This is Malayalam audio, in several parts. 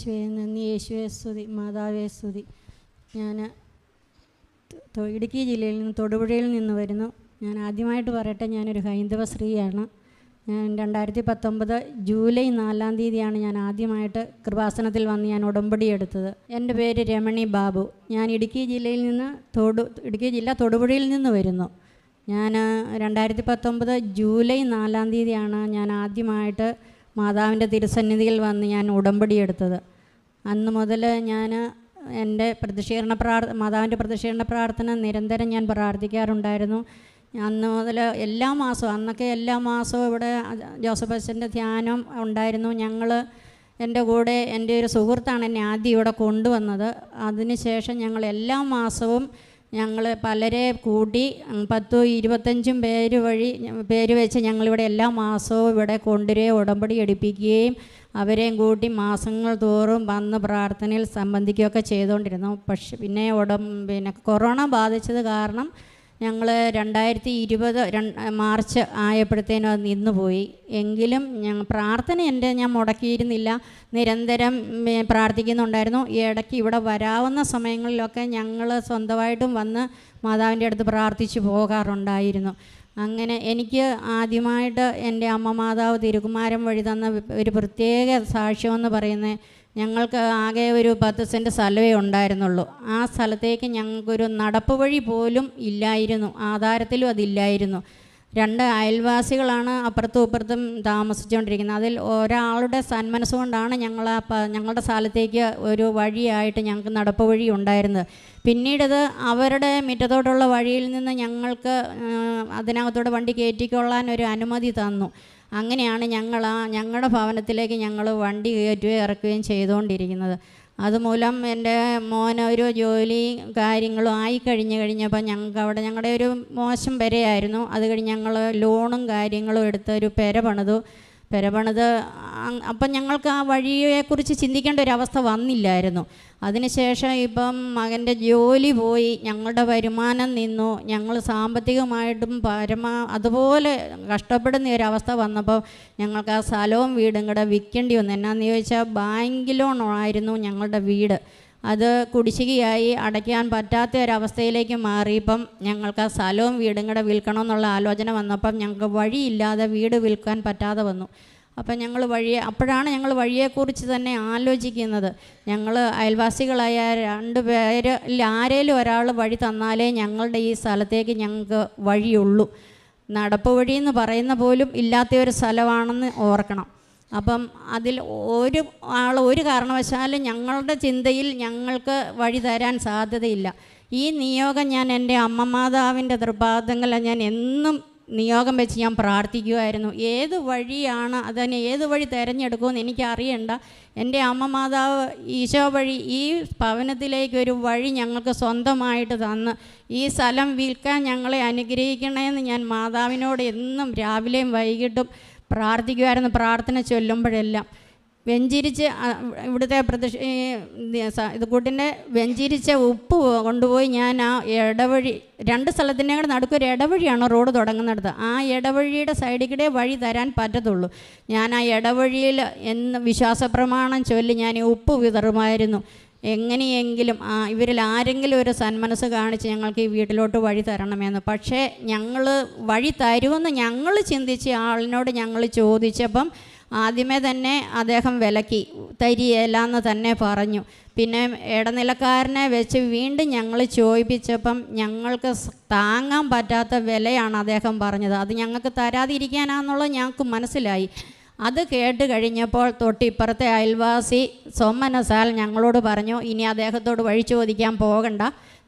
യേശുവേ നന്ദി, യേശുവേ സ്തുതി, മാതാവേ സ്തുതി. ഞാൻ ഇടുക്കി ജില്ലയിൽ നിന്ന് തൊടുപുഴയിൽ നിന്ന് വരുന്നു. ഞാൻ ആദ്യമായിട്ട് പറയട്ടെ, ഞാനൊരു ഹൈന്ദവ സ്ത്രീയാണ്. ഞാൻ 2019 ജൂലൈ 4-ാം തീയതിയാണ് ഞാൻ ആദ്യമായിട്ട് കൃപാസനത്തിൽ വന്ന് ഞാൻ ഉടമ്പടി എടുത്തത്. എൻ്റെ പേര് രമണി ബാബു. ഞാൻ ഇടുക്കി ജില്ലയിൽ നിന്ന് ഇടുക്കി ജില്ല തൊടുപുഴയിൽ നിന്ന് വരുന്നു. ഞാൻ 2019 ജൂലൈ 4-ാം തീയതിയാണ് ഞാൻ ആദ്യമായിട്ട് മാതാവിൻ്റെ തിരുസന്നിധിയിൽ വന്ന് ഞാൻ ഉടമ്പടി എടുത്തത്. അന്ന് മുതൽ ഞാൻ എൻ്റെ മാതാവിൻ്റെ പ്രതിഷേധ പ്രാർത്ഥന നിരന്തരം ഞാൻ പ്രാർത്ഥിക്കാറുണ്ടായിരുന്നു. അന്ന് മുതൽ എല്ലാ മാസവും ഇവിടെ ജോസഫ് അച്ഛൻ്റെ ധ്യാനം ഉണ്ടായിരുന്നു. എൻ്റെ കൂടെ എൻ്റെ ഒരു സുഹൃത്താണ് എന്നെ ആദ്യം ഇവിടെ കൊണ്ടുവന്നത്. അതിനുശേഷം ഞങ്ങൾ എല്ലാ മാസവും പലരെ കൂട്ടി 10-25 പേര് വെച്ച് ഞങ്ങളിവിടെ എല്ലാ മാസവും ഇവിടെ കൊണ്ടുവരികയും ഉടമ്പടി എടുപ്പിക്കുകയും അവരെയും കൂട്ടി മാസങ്ങൾ തോറും വന്ന് പ്രാർത്ഥനയിൽ സംബന്ധിക്കുകയൊക്കെ ചെയ്തുകൊണ്ടിരുന്നു. പക്ഷെ പിന്നെ കൊറോണ ബാധിച്ചത് കാരണം ഞങ്ങൾ 2020 മാർച്ച് ആയപ്പോഴത്തേനും അത് നിന്നുപോയി. എങ്കിലും പ്രാർത്ഥന ഞാൻ മുടക്കിയിരുന്നില്ല, നിരന്തരം പ്രാർത്ഥിക്കുന്നുണ്ടായിരുന്നു. ഈ ഇടയ്ക്ക് ഇവിടെ വരാവുന്ന സമയങ്ങളിലൊക്കെ ഞങ്ങൾ സ്വന്തമായിട്ടും വന്ന് മാതാവിൻ്റെ അടുത്ത് പ്രാർത്ഥിച്ചു പോകാറുണ്ടായിരുന്നു. അങ്ങനെ എനിക്ക് ആദ്യമായിട്ട് എൻ്റെ അമ്മ മാതാവ് തിരുകുമാരൻ വഴി തന്ന ഒരു പ്രത്യേക സാക്ഷ്യമെന്ന് പറയുന്നത്, ഞങ്ങൾക്ക് ആകെ ഒരു 10 സെൻറ്റ് സ്ഥലമേ ഉണ്ടായിരുന്നുള്ളൂ. ആ സ്ഥലത്തേക്ക് ഞങ്ങൾക്കൊരു നടപ്പ് വഴി പോലും ഇല്ലായിരുന്നു, ആധാരത്തിലും അതില്ലായിരുന്നു. 2 അയൽവാസികളാണ് അപ്പുറത്തും ഇപ്പുറത്തും താമസിച്ചുകൊണ്ടിരിക്കുന്നത്. അതിൽ ഒരാളുടെ സന്മനസ്സുകൊണ്ടാണ് ഞങ്ങളുടെ സ്ഥലത്തേക്ക് ഒരു വഴിയായിട്ട് ഞങ്ങൾക്ക് നടപ്പ് വഴി ഉണ്ടായിരുന്നത്. പിന്നീടത് അവരുടെ മുറ്റത്തോട്ടുള്ള വഴിയിൽ നിന്ന് ഞങ്ങൾക്ക് അതിനകത്തോടെ വണ്ടി കയറ്റിക്കൊള്ളാൻ ഒരു അനുമതി തന്നു. അങ്ങനെയാണ് ഞങ്ങളുടെ ഭവനത്തിലേക്ക് ഞങ്ങൾ വണ്ടി കയറ്റുകയും ഇറക്കുകയും ചെയ്തുകൊണ്ടിരിക്കുന്നത്. അതുമൂലം എൻ്റെ മോനൊരു ജോലി കാര്യങ്ങളും കഴിഞ്ഞപ്പോൾ ഞങ്ങൾക്ക് അവിടെ ഞങ്ങളുടെ ഒരു മോശം പെരയായിരുന്നു. അത് കഴിഞ്ഞ് ഞങ്ങൾ ലോണും കാര്യങ്ങളും എടുത്ത് ഒരു പെര പണിത് അപ്പം ഞങ്ങൾക്ക് ആ വഴിയെക്കുറിച്ച് ചിന്തിക്കേണ്ട ഒരവസ്ഥ വന്നില്ലായിരുന്നു. അതിനുശേഷം ഇപ്പം മകൻ്റെ ജോലി പോയി, ഞങ്ങളുടെ വരുമാനം നിന്നു, ഞങ്ങൾ സാമ്പത്തികമായിട്ടും അതുപോലെ കഷ്ടപ്പെടുന്ന ഒരവസ്ഥ വന്നപ്പോൾ ഞങ്ങൾക്ക് ആ സ്ഥലവും വീടും കൂടെ വിൽക്കേണ്ടി വന്നു. എന്നാന്ന് ചോദിച്ചാൽ ബാങ്ക് ലോണായിരുന്നു ഞങ്ങളുടെ വീട്. അത് കുടിശ്ശികയായി അടയ്ക്കാൻ പറ്റാത്ത ഒരവസ്ഥയിലേക്ക് മാറിയപ്പം ഞങ്ങൾക്ക് ആ സ്ഥലവും വീടും കൂടെ വിൽക്കണമെന്നുള്ള ആലോചന വന്നപ്പം ഞങ്ങൾക്ക് വഴിയില്ലാതെ വീട് വിൽക്കാൻ പറ്റാതെ വന്നു. അപ്പം അപ്പോഴാണ് ഞങ്ങൾ വഴിയെക്കുറിച്ച് തന്നെ ആലോചിക്കുന്നത്. ഞങ്ങൾ അയൽവാസികളായ 2 പേരിൽ ആരേലും ഒരാൾ വഴി തന്നാലേ ഞങ്ങളുടെ ഈ സ്ഥലത്തേക്ക് ഞങ്ങൾക്ക് വഴിയുള്ളൂ. നടപ്പ് വഴി എന്ന് പറയുന്ന പോലും ഇല്ലാത്ത ഒരു സ്ഥലമാണെന്ന് ഓർക്കണം. അപ്പം അതിൽ ഒരു കാരണവശാലും ഞങ്ങളുടെ ചിന്തയിൽ ഞങ്ങൾക്ക് വഴി തരാൻ സാധ്യതയില്ല. ഈ നിയോഗം ഞാൻ എൻ്റെ അമ്മ മാതാവിൻ്റെ തൃപാദങ്ങൾ ഞാൻ എന്നും നിയോഗം വെച്ച് ഞാൻ പ്രാർത്ഥിക്കുമായിരുന്നു. ഏത് വഴി തിരഞ്ഞെടുക്കുമെന്ന് എനിക്കറിയണ്ട. എൻ്റെ അമ്മ മാതാവ് ഈശോ വഴി ഈ ഭവനത്തിലേക്ക് ഒരു വഴി ഞങ്ങൾക്ക് സ്വന്തമായിട്ട് തന്ന് ഈ സ്ഥലം വിൽക്കാൻ ഞങ്ങളെ അനുഗ്രഹിക്കണമെന്ന് ഞാൻ മാതാവിനോട് എന്നും രാവിലെയും വൈകിട്ടും പ്രാർത്ഥിക്കുമായിരുന്നു. പ്രാർത്ഥന ചൊല്ലുമ്പോഴെല്ലാം വെഞ്ചിരിച്ച് ഇവിടുത്തെ കൂട്ടിൻ്റെ വെഞ്ചിരിച്ച ഉപ്പ് കൊണ്ടുപോയി ഞാൻ ആ ഇടവഴി 2 സ്ഥലത്തിൻ്റെ കൂടെ നടുക്കൊരു ഇടവഴിയാണ് റോഡ് തുടങ്ങുന്നിടത്ത്. ആ ഇടവഴിയുടെ സൈഡിൽ കൂടെ വഴി തരാൻ പറ്റത്തുള്ളൂ. ഞാൻ ആ ഇടവഴിയിൽ വിശ്വാസപ്രമാണം ചൊല്ലി ഞാൻ ഈ ഉപ്പ് വിതറുമായിരുന്നു. എങ്ങനെയെങ്കിലും ഇവരിൽ ആരെങ്കിലും ഒരു സന്മനസ് കാണിച്ച് ഞങ്ങൾക്ക് ഈ വീട്ടിലോട്ട് വഴി തരണമെന്ന്. പക്ഷേ ഞങ്ങൾ വഴി തരുമെന്ന് ഞങ്ങൾ ചിന്തിച്ച ആളിനോട് ഞങ്ങൾ ചോദിച്ചപ്പം ആദ്യമേ തന്നെ അദ്ദേഹം വിലക്കി, തരികയില്ലെന്ന് തന്നെ പറഞ്ഞു. പിന്നെ ഇടനിലക്കാരനെ വെച്ച് വീണ്ടും ഞങ്ങൾ ചോദിപ്പിച്ചപ്പം ഞങ്ങൾക്ക് താങ്ങാൻ പറ്റാത്ത വിലയാണ് അദ്ദേഹം പറഞ്ഞത്. അത് ഞങ്ങൾക്ക് തരാതിരിക്കാനാണെന്നുള്ളത് ഞങ്ങൾക്ക് മനസ്സിലായി. അത് കേട്ട് കഴിഞ്ഞപ്പോൾ തൊട്ടിപ്പുറത്തെ അയൽവാസി സോമനസാൽ ഞങ്ങളോട് പറഞ്ഞു, ഇനി അദ്ദേഹത്തോട് വഴി ചോദിക്കാൻ പോകണ്ട,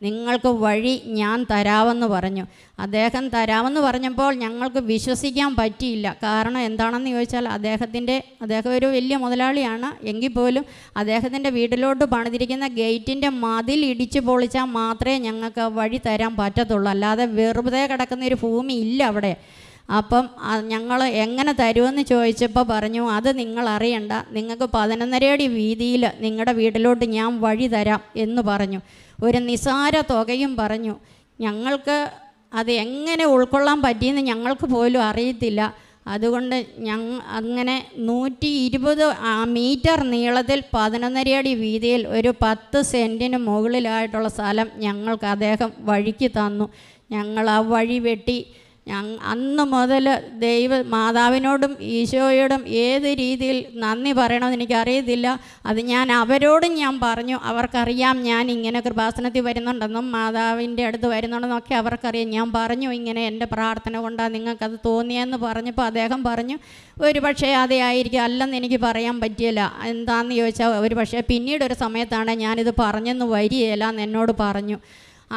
നിങ്ങൾക്ക് വഴി ഞാൻ തരാമെന്ന് പറഞ്ഞു. അദ്ദേഹം തരാമെന്ന് പറഞ്ഞപ്പോൾ ഞങ്ങൾക്ക് വിശ്വസിക്കാൻ പറ്റിയില്ല. കാരണം എന്താണെന്ന് ചോദിച്ചാൽ അദ്ദേഹം ഒരു വലിയ മുതലാളിയാണ്. എങ്കിൽ പോലും അദ്ദേഹത്തിൻ്റെ വീട്ടിലോട്ട് പണിതിരിക്കുന്ന ഗേറ്റിൻ്റെ മതിൽ ഇടിച്ചു പൊളിച്ചാൽ മാത്രമേ ഞങ്ങൾക്ക് വഴി തരാൻ പറ്റത്തുള്ളൂ. അല്ലാതെ വെറുതെ കിടക്കുന്നൊരു ഭൂമി ഇല്ല അവിടെ. അപ്പം ഞങ്ങൾ എങ്ങനെ തരുമെന്ന് ചോദിച്ചപ്പോൾ പറഞ്ഞു, അത് നിങ്ങൾ അറിയണ്ട, നിങ്ങൾക്ക് 11.5 അടി വീതിയിൽ നിങ്ങളുടെ വീട്ടിലോട്ട് ഞാൻ വഴി തരാം എന്ന് പറഞ്ഞു. ഒരു നിസാര തുകയും പറഞ്ഞു. ഞങ്ങൾക്ക് അത് എങ്ങനെ ഉൾക്കൊള്ളാൻ പറ്റിയെന്ന് ഞങ്ങൾക്ക് പോലും അറിയത്തില്ല. അതുകൊണ്ട് അങ്ങനെ 120 മീറ്റർ നീളത്തിൽ 11.5 അടി വീതിയിൽ ഒരു 10 സെൻറ്റിന് മുകളിലായിട്ടുള്ള സ്ഥലം ഞങ്ങൾക്ക് അദ്ദേഹം വഴിക്ക് തന്നു. ഞങ്ങൾ ആ വഴി വെട്ടി അന്ന് മുതൽ മാതാവിനോടും ഈശോയോടും ഏത് രീതിയിൽ നന്ദി പറയണമെന്ന് എനിക്കറിയത്തില്ല. അത് ഞാൻ അവരോടും ഞാൻ പറഞ്ഞു. അവർക്കറിയാം ഞാൻ ഇങ്ങനെ കൃപാസനത്തിൽ വരുന്നുണ്ടെന്നും മാതാവിൻ്റെ അടുത്ത് വരുന്നുണ്ടെന്നൊക്കെ അവർക്കറിയാം. ഞാൻ പറഞ്ഞു ഇങ്ങനെ എൻ്റെ പ്രാർത്ഥന കൊണ്ടാണ് നിങ്ങൾക്കത് തോന്നിയെന്ന് പറഞ്ഞപ്പോൾ അദ്ദേഹം പറഞ്ഞു ഒരു പക്ഷേ അതേ ആയിരിക്കും, അല്ലെന്ന് എനിക്ക് പറയാൻ പറ്റിയില്ല. എന്താണെന്ന് ചോദിച്ചാൽ ഒരു പക്ഷേ പിന്നീടൊരു സമയത്താണ് ഞാനിത് പറഞ്ഞെന്ന് വരികയില്ല എന്ന് എന്നോട് പറഞ്ഞു.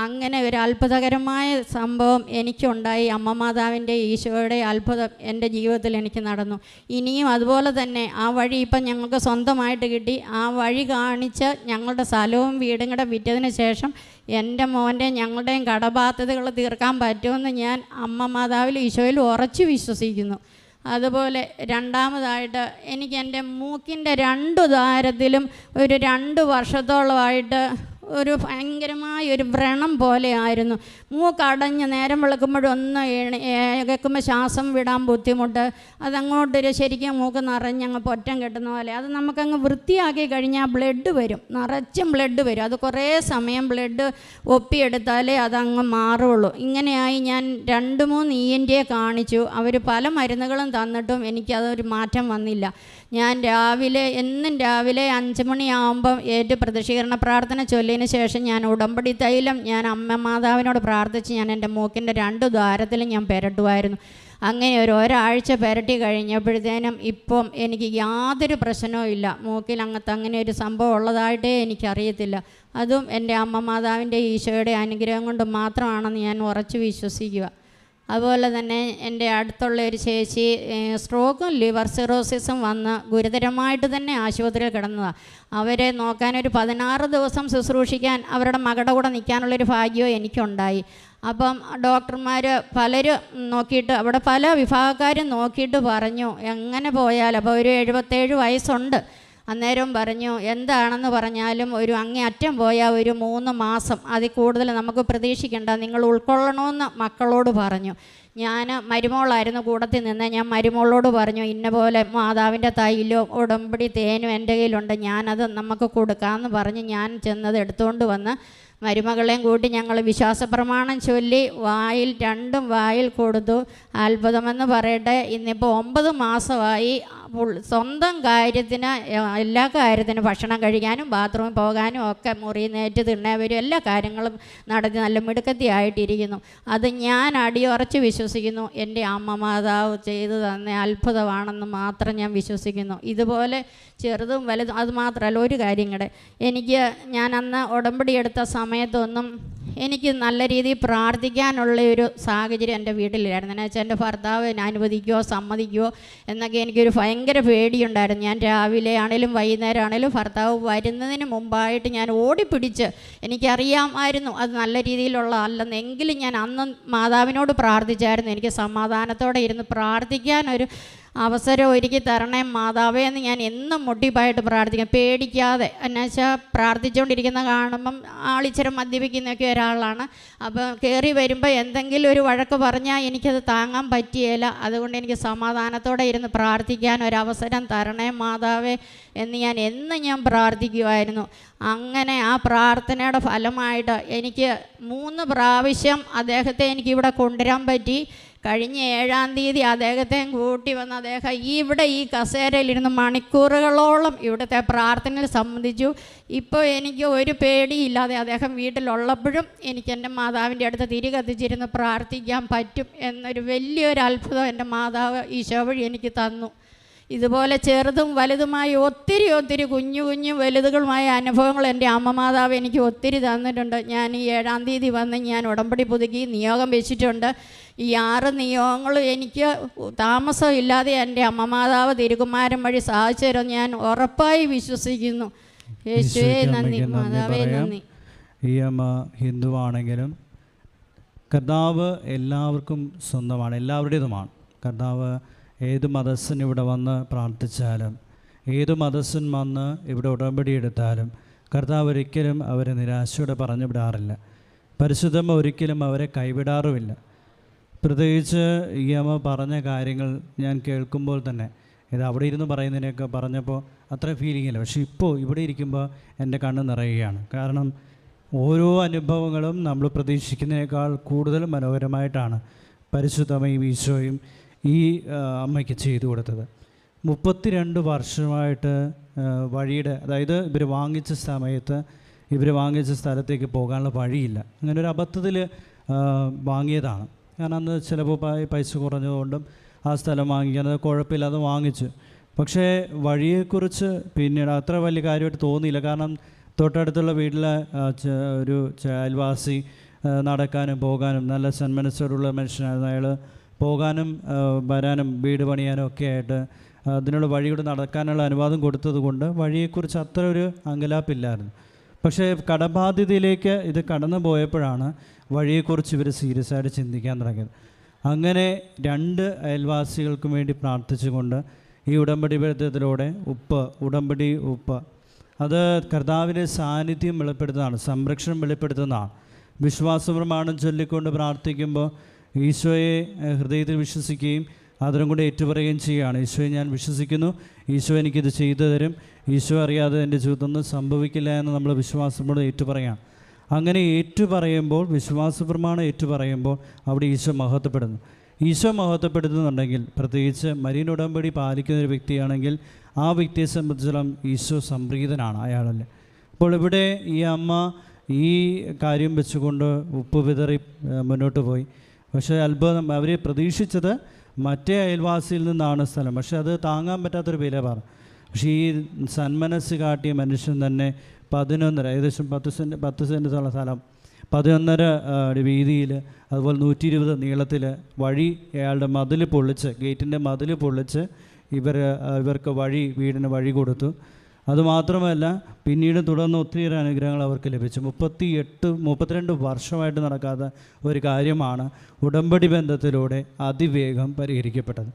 അങ്ങനെ ഒരു അത്ഭുതകരമായ സംഭവം എനിക്കുണ്ടായി. അമ്മ മാതാവിൻ്റെ ഈശോയുടെ അത്ഭുതം എൻ്റെ ജീവിതത്തിൽ എനിക്ക് നടന്നു. ഇനിയും അതുപോലെ തന്നെ ആ വഴി ഇപ്പം ഞങ്ങൾക്ക് സ്വന്തമായിട്ട് കിട്ടി. ആ വഴി കാണിച്ച് ഞങ്ങളുടെ സ്ഥലവും വീടും കൂടെ വിറ്റതിന് ശേഷം എൻ്റെ മോൻ്റെ ഞങ്ങളുടെയും കടബാധ്യതകൾ തീർക്കാൻ പറ്റുമെന്ന് ഞാൻ അമ്മ മാതാവിൽ ഈശോയിൽ ഉറച്ചു വിശ്വസിക്കുന്നു. അതുപോലെ രണ്ടാമതായിട്ട് എനിക്ക് എൻ്റെ മൂക്കിൻ്റെ 2 ദ്വാരത്തിലും ഒരു 2 വർഷത്തോളമായിട്ട് ഒരു ഭയങ്കരമായ ഒരു വ്രണം പോലെ ആയിരുന്നു. മൂക്കടഞ്ഞ് നേരം വെളുക്കുമ്പോഴൊന്ന് കേൾക്കുമ്പോൾ ശ്വാസം വിടാൻ ബുദ്ധിമുട്ട്. അതങ്ങോട്ടൊരു ശരിക്കും മൂക്ക് നിറഞ്ഞങ്ങ് പൊറ്റം കെട്ടുന്ന പോലെ. അത് നമുക്കങ്ങ് വൃത്തിയാക്കി കഴിഞ്ഞാൽ ബ്ലഡ് വരും, നിറച്ചും ബ്ലഡ് വരും. അത് കുറേ സമയം ബ്ലഡ് ഒപ്പിയെടുത്താലേ അതങ്ങ് മാറുള്ളൂ. ഇങ്ങനെയായി ഞാൻ 2-3 ENT കാണിച്ചു. അവർ പല മരുന്നുകളും തന്നിട്ടും എനിക്കതൊരു മാറ്റം വന്നില്ല. ഞാൻ എന്നും രാവിലെ 5 മണിയാകുമ്പം പ്രദക്ഷിണ പ്രാർത്ഥന ചൊല്ലിയതിന് ശേഷം ഞാൻ ഉടമ്പടി തൈലം ഞാൻ അമ്മ മാതാവിനോട് പ്രാർത്ഥിച്ച് ഞാൻ എൻ്റെ മൂക്കിൻ്റെ 2 ദ്വാരത്തിലും ഞാൻ പുരട്ടുമായിരുന്നു. അങ്ങനെ ഒരാഴ്ച പുരട്ടി കഴിഞ്ഞപ്പോഴത്തേനും ഇപ്പം എനിക്ക് യാതൊരു പ്രശ്നവും ഇല്ല. മൂക്കിൽ അങ്ങനെ ഒരു സംഭവം ഉള്ളതായിട്ടേ എനിക്കറിയത്തില്ല. അതും എൻ്റെ അമ്മ മാതാവിൻ്റെ ഈശോയുടെ അനുഗ്രഹം കൊണ്ട് മാത്രമാണെന്ന് ഞാൻ ഉറച്ചു വിശ്വസിക്കുക. അതുപോലെ തന്നെ എൻ്റെ അടുത്തുള്ള ഒരു ചേച്ചി സ്ട്രോക്കും ലിവർ സിറോസിസും വന്ന് ഗുരുതരമായിട്ട് തന്നെ ആശുപത്രിയിൽ കിടന്നതാണ്. അവരെ നോക്കാനൊരു 16 ദിവസം ശുശ്രൂഷിക്കാൻ അവരുടെ മകളുടെ കൂടെ നിൽക്കാനുള്ളൊരു ഭാഗ്യവും എനിക്കുണ്ടായി. അപ്പം ഡോക്ടർമാർ പലരും നോക്കിയിട്ട് അവിടെ പല വിഭാഗക്കാരും നോക്കിയിട്ട് പറഞ്ഞു എങ്ങനെ പോയാലും അപ്പോൾ ഒരു 77 വയസ്സുണ്ട്. അന്നേരം പറഞ്ഞു എന്താണെന്ന് പറഞ്ഞാലും ഒരു അങ്ങേയറ്റം പോയാൽ ഒരു 3 മാസം അതിൽ കൂടുതൽ നമുക്ക് പ്രതീക്ഷിക്കേണ്ട, നിങ്ങൾ ഉൾക്കൊള്ളണമെന്ന് മക്കളോട് പറഞ്ഞു. ഞാൻ മരുമോളായിരുന്നു കൂടത്തിൽ നിന്ന്. ഞാൻ മരുമോളോട് പറഞ്ഞു ഇന്ന പോലെ മാതാവിൻ്റെ തൈലവും ഉടമ്പടി തേനും എൻ്റെ കയ്യിലുണ്ട്, ഞാനത് നമുക്ക് കൊടുക്കാമെന്ന് പറഞ്ഞ് ഞാൻ ചെന്നത് എടുത്തുകൊണ്ട് വന്ന് മരുമകളെയും കൂട്ടി ഞങ്ങൾ വിശ്വാസപ്രമാണം ചൊല്ലി രണ്ടും വായിൽ കൊടുത്തു. അത്ഭുതമെന്ന് പറയട്ടെ, ഇന്നിപ്പോൾ 9 മാസമായി. സ്വന്തം കാര്യത്തിന് എല്ലാ കാര്യത്തിനും ഭക്ഷണം കഴിക്കാനും ബാത്റൂമിൽ പോകാനും ഒക്കെ മുറിനേറ്റ് തിണ്ണവരും എല്ലാ കാര്യങ്ങളും നടത്തി നല്ല മിടുക്കത്തിയായിട്ടിരിക്കുന്നു. അത് ഞാൻ അടിയുറച്ച് വിശ്വസിക്കുന്നു. എൻ്റെ അമ്മ മാതാവ് ചെയ്തു തന്നെ അത്ഭുതമാണെന്ന് മാത്രം ഞാൻ വിശ്വസിക്കുന്നു. ഇതുപോലെ ചെറുതും വലുതും അത് മാത്രമല്ല, ഒരു കാര്യം കൂടെ, ഞാൻ അന്ന് ഉടമ്പടി എടുത്ത സമയത്തൊന്നും എനിക്ക് നല്ല രീതിയിൽ പ്രാർത്ഥിക്കാനുള്ള ഒരു സാഹചര്യം എൻ്റെ വീട്ടിലില്ലായിരുന്നു. എന്ന് വെച്ചാൽ എൻ്റെ ഭർത്താവ് അനുവദിക്കുമോ സമ്മതിക്കുമോ എന്നൊക്കെ എനിക്കൊരു ഭയങ്കര പേടിയുണ്ടായിരുന്നു. ഞാൻ രാവിലെ ആണെങ്കിലും വൈകുന്നേരം ആണെങ്കിലും ഭർത്താവ് വരുന്നതിന് മുമ്പായിട്ട് ഞാൻ ഓടിപ്പിടിച്ച്, എനിക്കറിയാമായിരുന്നു അത് നല്ല രീതിയിലുള്ള അല്ലെന്നെങ്കിലും ഞാൻ അന്ന് മാതാവിനോട് പ്രാർത്ഥിച്ചായിരുന്നു. എനിക്ക് സമാധാനത്തോടെ ഇരുന്ന് പ്രാർത്ഥിക്കാനൊരു അവസരം ഒരുക്കി തരണേ മാതാവേ എന്ന് ഞാൻ എന്നും മുട്ടിപ്പായിട്ട് പ്രാർത്ഥിക്കും, പേടിക്കാതെ. എന്നുവെച്ചാൽ പ്രാർത്ഥിച്ചുകൊണ്ടിരിക്കുന്ന കാണുമ്പം ആളിച്ചിരം മദ്യപിക്കുന്നൊക്കെ ഒരാളാണ്. അപ്പോൾ കയറി വരുമ്പോൾ എന്തെങ്കിലും ഒരു വഴക്ക് പറഞ്ഞാൽ എനിക്കത് താങ്ങാൻ പറ്റിയില്ല. അതുകൊണ്ട് എനിക്ക് സമാധാനത്തോടെ ഇരുന്ന് പ്രാർത്ഥിക്കാൻ ഒരവസരം തരണേ മാതാവേ എന്ന് ഞാൻ പ്രാർത്ഥിക്കുമായിരുന്നു. അങ്ങനെ ആ പ്രാർത്ഥനയുടെ ഫലമായിട്ട് എനിക്ക് 3 പ്രാവശ്യം അദ്ദേഹത്തെ എനിക്കിവിടെ കൊണ്ടുവരാൻ പറ്റി. കഴിഞ്ഞ 7-ാം തീയതി അദ്ദേഹത്തെയും കൂട്ടി വന്ന് അദ്ദേഹം ഈ കസേരയിലിരുന്ന് മണിക്കൂറുകളോളം ഇവിടുത്തെ പ്രാർത്ഥനയിൽ സംബന്ധിച്ചു. ഇപ്പോൾ എനിക്ക് ഒരു പേടിയില്ലാതെ അദ്ദേഹം വീട്ടിലുള്ളപ്പോഴും എനിക്ക് എൻ്റെ മാതാവിൻ്റെ അടുത്ത് തിരി കത്തിച്ചിരുന്ന് പ്രാർത്ഥിക്കാൻ പറ്റും എന്നൊരു വലിയൊരു അത്ഭുതം എൻ്റെ മാതാവ് ഈശോ വഴി എനിക്ക് തന്നു. ഇതുപോലെ ചെറുതും വലുതുമായി ഒത്തിരി കുഞ്ഞു വലുതുകളുമായ അനുഭവങ്ങൾ എൻ്റെ അമ്മ മാതാവ് എനിക്ക് ഒത്തിരി തന്നിട്ടുണ്ട്. ഞാൻ ഈ 7-ാം തീയതി വന്ന് ഞാൻ ഉടമ്പടി പുതുക്കി നിയോഗം വെച്ചിട്ടുണ്ട്. ഈ 6 നിയോഗങ്ങളും എനിക്ക് താമസമില്ലാതെ എൻ്റെ അമ്മ മാതാവ് തിരുകുമാരൻ വഴി സാധിച്ചു തരും ഞാൻ ഉറപ്പായി വിശ്വസിക്കുന്നു. യേശുവേ നന്ദി, മാതാവേ നന്ദി. ഈ അമ്മ ഹിന്ദുവാണെങ്കിലും കർത്താവ് എല്ലാവർക്കും സ്വന്തമാണ്, എല്ലാവരുടേതുമാണ്. കർത്താവ് ഏത് മതസ്ഥൻ ഇവിടെ വന്ന് പ്രാർത്ഥിച്ചാലും, ഏത് മതസ്ഥൻ വന്ന് ഇവിടെ ഉടമ്പടി എടുത്താലും കർത്താവ് ഒരിക്കലും അവരെ നിരാശയോടെ പറഞ്ഞു വിടാറില്ല. പരിശുദ്ധമ്മ ഒരിക്കലും അവരെ കൈവിടാറുമില്ല. പ്രത്യേകിച്ച് ഈ അമ്മ പറഞ്ഞ കാര്യങ്ങൾ ഞാൻ കേൾക്കുമ്പോൾ തന്നെ ഇത് അവിടെ ഇരുന്ന് പറയുന്നതിനൊക്കെ പറഞ്ഞപ്പോൾ അത്ര ഫീലിംഗ് ഇല്ല. പക്ഷേ ഇപ്പോൾ ഇവിടെ ഇരിക്കുമ്പോൾ എൻ്റെ കണ്ണ് നിറയുകയാണ്. കാരണം ഓരോ അനുഭവങ്ങളും നമ്മൾ പ്രതീക്ഷിക്കുന്നതിനേക്കാൾ കൂടുതൽ മനോഹരമായിട്ടാണ് പരിശുദ്ധമ്മയും ഈശോയും ഈ അമ്മയ്ക്ക് ചെയ്തു കൊടുത്തത്. 32 വർഷമായിട്ട് വഴിയുടെ, അതായത് ഇവർ വാങ്ങിച്ച സമയത്ത് ഇവർ വാങ്ങിച്ച സ്ഥലത്തേക്ക് പോകാനുള്ള വഴിയില്ല. അങ്ങനെ ഒരു അബദ്ധത്തിൽ വാങ്ങിയതാണ്. കാരണം അന്ന് ചിലപ്പോൾ പൈസ കുറഞ്ഞതുകൊണ്ടും ആ സ്ഥലം വാങ്ങിക്കുന്നത് കുഴപ്പമില്ലാതെ വാങ്ങിച്ചു. പക്ഷേ വഴിയെക്കുറിച്ച് പിന്നീട് അത്ര വലിയ കാര്യമായിട്ട് തോന്നിയില്ല. കാരണം തൊട്ടടുത്തുള്ള വീട്ടിലെ ഒരു അയൽവാസി നടക്കാനും പോകാനും നല്ല സന്മനസ്സോടുള്ള മനുഷ്യനായിരുന്നു. അയാൾ പോകാനും വരാനും വീട് പണിയാനും ഒക്കെ ആയിട്ട് അതിനുള്ള വഴിയോട് നടക്കാനുള്ള അനുവാദം കൊടുത്തത് കൊണ്ട് വഴിയെക്കുറിച്ച് അത്ര ഒരു അങ്കലാപ്പില്ലായിരുന്നു. പക്ഷേ കടബാധ്യതയിലേക്ക് ഇത് കടന്നു പോയപ്പോഴാണ് വഴിയെക്കുറിച്ച് ഇവർ സീരിയസ് ആയിട്ട് ചിന്തിക്കാൻ തുടങ്ങിയത്. അങ്ങനെ 2 അയൽവാസികൾക്കും വേണ്ടി പ്രാർത്ഥിച്ചുകൊണ്ട് ഈ ഉടമ്പടി ബന്ധത്തിലൂടെ ഉടമ്പടി ഉപ്പ് അത് കർത്താവിൻ്റെ സാന്നിധ്യം വെളിപ്പെടുത്തുന്നതാണ്, സംരക്ഷണം വെളിപ്പെടുത്തുന്നതാണ്. വിശ്വാസപ്രമാണം ചൊല്ലിക്കൊണ്ട് പ്രാർത്ഥിക്കുമ്പോൾ ഈശോയെ ഹൃദയത്തിൽ വിശ്വസിക്കുകയും അതിനും കൂടെ ഏറ്റുപറയുകയും ചെയ്യുകയാണ്. ഈശോയെ ഞാൻ വിശ്വസിക്കുന്നു, ഈശോ എനിക്കിത് ചെയ്തു തരും, ഈശോ അറിയാതെ എൻ്റെ ജീവിതമൊന്നും സംഭവിക്കില്ല എന്ന് നമ്മൾ വിശ്വാസത്തോടെ ഏറ്റുപറയാണ്. അങ്ങനെ ഏറ്റുപറയുമ്പോൾ, വിശ്വാസപ്രമാണം ഏറ്റുപറയുമ്പോൾ അവിടെ ഈശോ മഹത്വപ്പെടുന്നു. ഈശോ മഹത്വപ്പെടുത്തുന്നുണ്ടെങ്കിൽ, പ്രത്യേകിച്ച് മരിയൻ ഉടമ്പടി പാലിക്കുന്ന ഒരു വ്യക്തിയാണെങ്കിൽ ആ വ്യക്തിയെ സംബന്ധിച്ചിടത്തോളം ഈശോ സംപ്രീതനാണ് അയാളല്ലേ. അപ്പോൾ ഇവിടെ ഈ അമ്മ ഈ കാര്യം വെച്ചുകൊണ്ട് ഉപ്പ് വിതറി മുന്നോട്ട് പോയി. പക്ഷേ അത്ഭുതം, അവർ പ്രതീക്ഷിച്ചത് മറ്റേ അയൽവാസിയിൽ നിന്നാണ് സ്ഥലം. പക്ഷേ അത് താങ്ങാൻ പറ്റാത്തൊരു വില പറഞ്ഞു. പക്ഷേ ഈ സന്മനസ് കാട്ടിയ മനുഷ്യൻ തന്നെ 11.5, ഏകദേശം 10 സെൻറ്റോളം സ്ഥലം, 11.5 വീതിയിൽ, അതുപോലെ 120 നീളത്തിൽ വഴി അയാളുടെ മതിൽ പൊളിച്ച്, ഗേറ്റിൻ്റെ മതിൽ പൊളിച്ച് ഇവർക്ക് വീടിന് വഴി കൊടുത്തു. അതുമാത്രമല്ല പിന്നീട് തുടർന്ന് ഒത്തിരിയേറെ അനുഗ്രഹങ്ങൾ അവർക്ക് ലഭിച്ചു. 32 വർഷമായിട്ട് നടക്കാത്ത ഒരു കാര്യമാണ് ഉടമ്പടി ബന്ധത്തിലൂടെ അതിവേഗം പരിഹരിക്കപ്പെട്ടത്.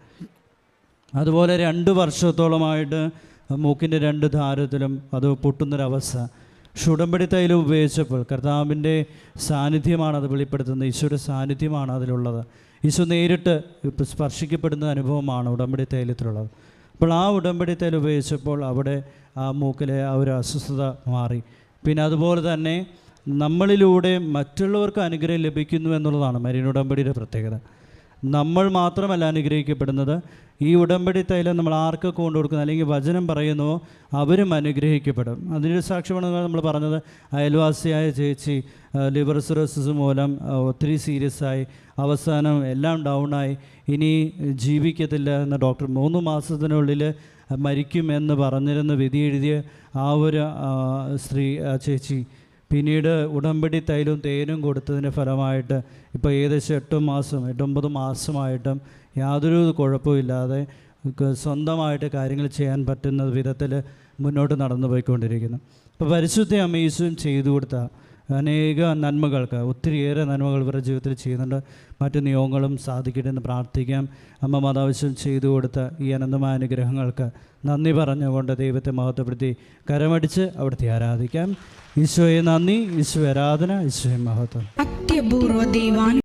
അതുപോലെ 2 വർഷത്തോളമായിട്ട് മൂക്കിൻ്റെ 2 ദ്വാരത്തിലും അത് പൊട്ടുന്നൊരവസ്ഥ. പക്ഷെ ഉടമ്പടി തൈലം ഉപയോഗിച്ചപ്പോൾ കർത്താവിൻ്റെ സാന്നിധ്യമാണ് അത് വെളിപ്പെടുത്തുന്നത്, ഈശോയുടെ സാന്നിധ്യമാണ് അതിലുള്ളത്. ഈശോ നേരിട്ട് സ്പർശിക്കപ്പെടുന്ന അനുഭവമാണ് ഉടമ്പടി തൈലത്തിലുള്ളത്. അപ്പോൾ ആ ഉടമ്പടി തൈലം ഉപയോഗിച്ചപ്പോൾ അവിടെ ആ മൂക്കിലെ ആ ഒരു അസ്വസ്ഥത മാറി. പിന്നെ അതുപോലെ തന്നെ നമ്മളിലൂടെ മറ്റുള്ളവർക്ക് അനുഗ്രഹം ലഭിക്കുന്നു എന്നുള്ളതാണ് മരിയൻ ഉടമ്പടിയുടെ പ്രത്യേകത. നമ്മൾ മാത്രമല്ല അനുഗ്രഹിക്കപ്പെടുന്നത്, ഈ ഉടമ്പടി തൈലം നമ്മൾ ആർക്കൊക്കെ കൊണ്ടു കൊടുക്കുന്നു, അല്ലെങ്കിൽ വചനം പറയുന്നുവോ അവരും അനുഗ്രഹിക്കപ്പെടും. അതിനൊരു സാക്ഷ്യമാണ് നമ്മൾ പറഞ്ഞത്. അയൽവാസിയായ ചേച്ചി ലിവർ സിറോസിസ് മൂലം ഒത്തിരി സീരിയസ് ആയി, അവസാനം എല്ലാം ഡൗണായി, ഇനി ജീവിക്കത്തില്ല എന്ന് ഡോക്ടർ 3 മാസത്തിനുള്ളിൽ മരിക്കുമെന്ന് പറഞ്ഞിരുന്ന വിധി എഴുതിയ ആ ഒരു ചേച്ചി പിന്നീട് ഉടമ്പടി തൈലവും തേനും കൊടുത്തതിൻ്റെ ഫലമായിട്ട് ഇപ്പോൾ ഏകദേശം 8-9 മാസമായിട്ടും യാതൊരു കുഴപ്പമില്ലാതെ സ്വന്തമായിട്ട് കാര്യങ്ങൾ ചെയ്യാൻ പറ്റുന്ന വിധത്തിൽ മുന്നോട്ട് നടന്നു പോയിക്കൊണ്ടിരിക്കുന്നു. അപ്പോൾ പരിശുദ്ധ അമ്മ ഈശോയും ചെയ്തു കൊടുത്ത അനേക നന്മകൾക്ക്, ഒത്തിരിയേറെ നന്മകൾ ഇവരുടെ ജീവിതത്തിൽ ചെയ്യുന്നുണ്ട്. മറ്റു നിയോഗങ്ങളും സാധിക്കട്ടെ എന്ന് പ്രാർത്ഥിക്കാം. അമ്മ മാതാവശ്യം ചെയ്തു കൊടുത്ത ഈ അനന്തമായ അനുഗ്രഹങ്ങൾക്ക് നന്ദി പറഞ്ഞുകൊണ്ട് ദൈവത്തെ മഹത്വപ്പെടുത്തി കരമടിച്ച് അവിടുത്തെ ആരാധിക്കാം. ഈശോയെ നന്ദി, ഈശോ ആരാധന, ഈശോയെ മഹത്വം. അത്യപൂർവ ദൈവാൻ